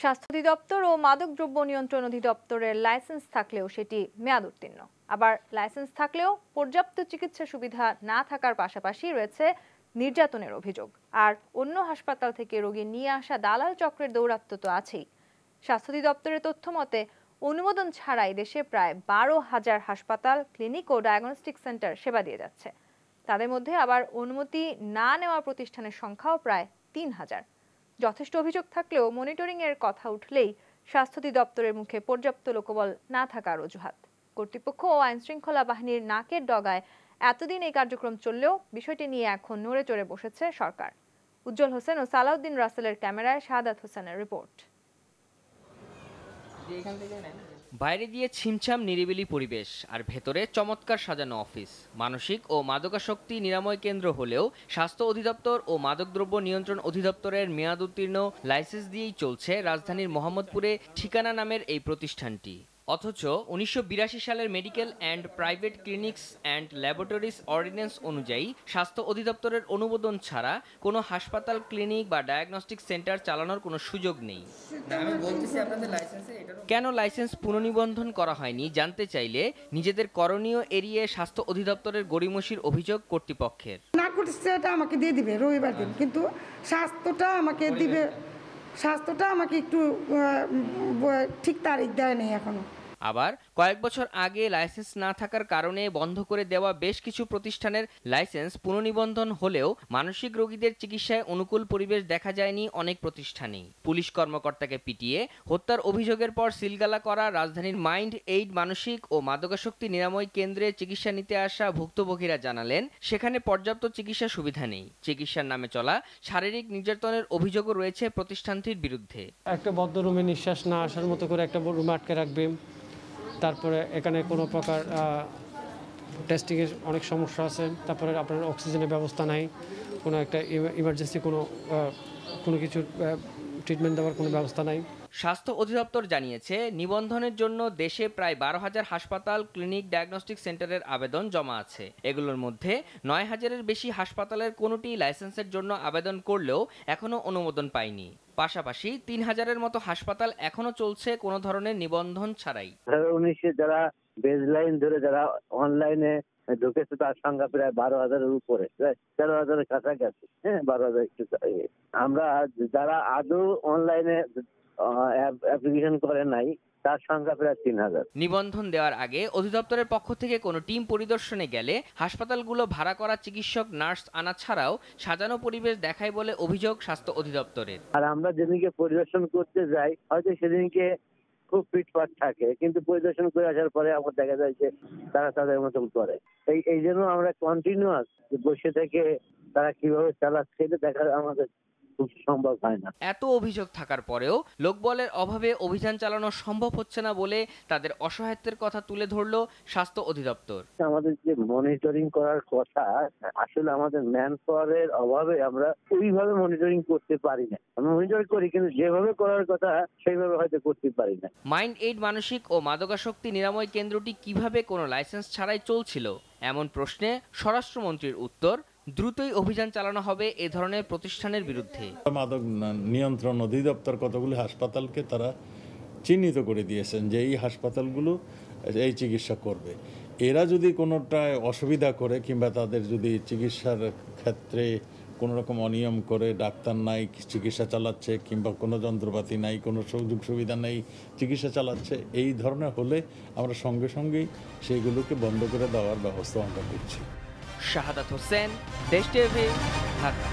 স্বাস্থ্য অধিদপ্তর ও মাদকদ্রব্য নিয়ন্ত্রণ অধিদপ্তরের লাইসেন্স থাকলেও সেটি মেয়াদ উত্তীর্ণ। আবার লাইসেন্স থাকলেও পর্যাপ্ত চিকিৎসা সুবিধা না থাকার পাশাপাশি রয়েছে নির্যাতনের অভিযোগ। আর অন্য হাসপাতাল থেকে রোগী নিয়ে আসা দালাল চক্রের দৌরাত্ম্য তো আছেই। স্বাস্থ্য অধিদপ্তরের তথ্য মতে অনুমোদন ছাড়াই দেশে প্রায় 12,000 হাসপাতাল, ক্লিনিক ও ডায়াগনস্টিক সেন্টার সেবা দিয়ে যাচ্ছে। তাদের মধ্যে আবার অনুমতি না নেওয়া প্রতিষ্ঠানের সংখ্যাও প্রায় 3,000। যথেষ্ট অভিযোগ থাকলেও মনিটরিং এর কথা উঠলেই স্বাস্থ্য অধিদপ্তরের মুখে পর্যাপ্ত লোকবল না থাকার অজুহাত। কর্তৃপক্ষ ও আইনশৃঙ্খলা বাহিনীর নাকের ডগায় এতদিন এই কার্যক্রম চললেও বিষয়টি নিয়ে এখন নড়ে চড়ে বসেছে সরকার। উজ্জ্বল হোসেন ও সালাউদ্দিন রাসেলের ক্যামেরায় শাহাদাত হোসেনের রিপোর্ট। বাইরে দিয়ে ছিমছাম নিরিবিলি পরিবেশ আর ভেতরে চমৎকার সাজানো অফিস। মানসিক ও মাদকাসক্তি নিরাময় কেন্দ্র হলেও স্বাস্থ্য অধিদপ্তর ও মাদকদ্রব্য নিয়ন্ত্রণ অধিদপ্তরের মেয়াদ উত্তীর্ণ লাইসেন্স দিয়েই চলছে রাজধানীর মোহাম্মদপুরে ঠিকানা নামের এই প্রতিষ্ঠানটি। অথচ 1982 সালের medical and private clinics and laboratories ordinance অনুযায়ী স্বাস্থ্য অধিদপ্তরের অনুমোদন ছাড়া কোনো হাসপাতাল, ক্লিনিক বা ডায়াগনস্টিক সেন্টার চালানোর কোনো সুযোগ নেই। কেন লাইসেন্স পুনর্নিবন্ধন করা হয়নি জানতে চাইলে নিজেদের করণীয় এড়িয়ে স্বাস্থ্য অধিদপ্তরের গড়িমসির অভিযোগ কর্তৃপক্ষের। নার্কোটিক্সটা আমাকে দিয়ে দিবে রবিবার দিন, কিন্তু স্বাস্থ্যটা আমাকে দিবে, স্বাস্থ্যটা আমাকে একটু ঠিক তারিখ দেয় নেই এখনো। আবার কয়েক বছর আগে লাইসেন্স না থাকার কারণে বন্ধ করে দেওয়া বেশ কিছু প্রতিষ্ঠানের লাইসেন্স পুনর্নিবন্ধন হলেও মানসিক রোগীদের চিকিৎসায় অনুকূল পরিবেশ দেখা যায়নি অনেক প্রতিষ্ঠানেই। পুলিশ কর্মকর্তাকে পিটিয়ে হত্যার অভিযোগের পর সিলগালা করা রাজধানীর মাইন্ড এইড মানসিক ও মাদকাসক্তি নিরাময় কেন্দ্রে চিকিৎসা নিতে আসা ভুক্তভোগীরা জানালেন সেখানে পর্যাপ্ত চিকিৎসা সুবিধা নেই। চিকিৎসার নামে চলা শারীরিক নির্যাতনের অভিযোগও রয়েছে প্রতিষ্ঠানটির বিরুদ্ধে। একটা বদ্ধ রুমে নিঃশ্বাস না আসার মতো করে একটা রুমে আটকে রাখবে, তারপরে এখানে কোনো প্রকার টেস্টিংয়ের অনেক সমস্যা আছে, তারপরে আপনার অক্সিজেনের ব্যবস্থা নাই, কোনো একটা ইমার্জেন্সি কোনো কিছু ট্রিটমেন্ট দেওয়ার কোনো ব্যবস্থা নাই। স্বাস্থ্য অধিদপ্তর জানিয়েছে নিবন্ধনের জন্য দেশে প্রায় 12,000 হাসপাতাল, ক্লিনিক, ডায়াগনস্টিক সেন্টারের আবেদন জমা আছে। এগুলোর মধ্যে 9,000-এর বেশি হাসপাতালের কোনোটি লাইসেন্সের জন্য আবেদন করলেও এখনও অনুমোদন পায়নি। পাশাপাশি 3,000-এর মতো হাসপাতাল এখনো চলছে কোনো ধরনের নিবন্ধন ছাড়াই। 2019-এ যারা বেজলাইন ধরে যারা অনলাইনে ঢুকেছে তার সংখ্যা প্রায় 12,000-এর উপরে, 13,000-এর কাছাকাছি। 12,000 একটু। আমরা যারা আদৌ অনলাইনে অ্যাপ্লিকেশন করে নাই তার সংখ্যা প্রায় 3,000। নিবন্ধন দেওয়ার আগে অধিদপ্তরের পক্ষ থেকে কোনো টিম পরিদর্শনে গেলে হাসপাতালগুলো ভাড়া করা চিকিৎসক, নার্স আনা ছাড়াও সাজানো পরিবেশ দেখায় বলে অভিযোগ স্বাস্থ্য অধিদপ্তরের। আর আমরা যেদিনকে পরিদর্শন করতে যাই হয়তো সেদিনকে খুব ফিটফাট থাকে, কিন্তু পরিদর্শন করে আসার পরে আমার দেখা যায় যে তারা তাদের মতন করে। এই জন্য আমরা কন্টিনিউয়াস বসে থেকে তারা কিভাবে চালাচ্ছে এটা দেখার আমাদের সম্ভব হয় না। এত অভিযোগ থাকার পরেও লোকবলের অভাবে অভিযান চালানো সম্ভব হচ্ছে না বলে তাদের অসহায়ত্বের কথা তুলে ধরল স্বাস্থ্য অধিদপ্তর। আমাদের যে মনিটরিং করার কথা, আসলে আমাদের ম্যান পাওয়ারের অভাবে আমরা ওইভাবে মনিটরিং করতে পারি না। আমরা মনিটর করি কিন্তু যেভাবে করার কথা সেইভাবে হয়তো করতে পারি না। মাইন্ড এইড মানসিক ও মাদকাসক্তি নিরাময় কেন্দ্রটি কিভাবে কোনো লাইসেন্স ছাড়াই চলছিল এমন প্রশ্নে স্বরাষ্ট্রমন্ত্রীর উত্তর, দ্রুতই অভিযান চালানো হবে এ ধরনের প্রতিষ্ঠানের বিরুদ্ধে। মাদক নিয়ন্ত্রণ অধিদপ্তর কতগুলি হাসপাতালকে তারা চিহ্নিত করে দিয়েছেন যে এই হাসপাতালগুলো এই চিকিৎসা করবে। এরা যদি কোনোটায় অসুবিধা করে কিংবা তাদের যদি চিকিৎসার ক্ষেত্রে কোনো রকম অনিয়ম করে, ডাক্তার নাই, চিকিৎসা চালাচ্ছে কিংবা কোনো যন্ত্রপাতি নাই, কোনো সুযোগ সুবিধা নেই, চিকিৎসা চালাচ্ছে, এই ধরনের হলে আমরা সঙ্গে সঙ্গেই সেইগুলোকে বন্ধ করে দেওয়ার ব্যবস্থা আমরা করছি। শাহাদাত হোসেন, দেশ টিভি, ঢাকা।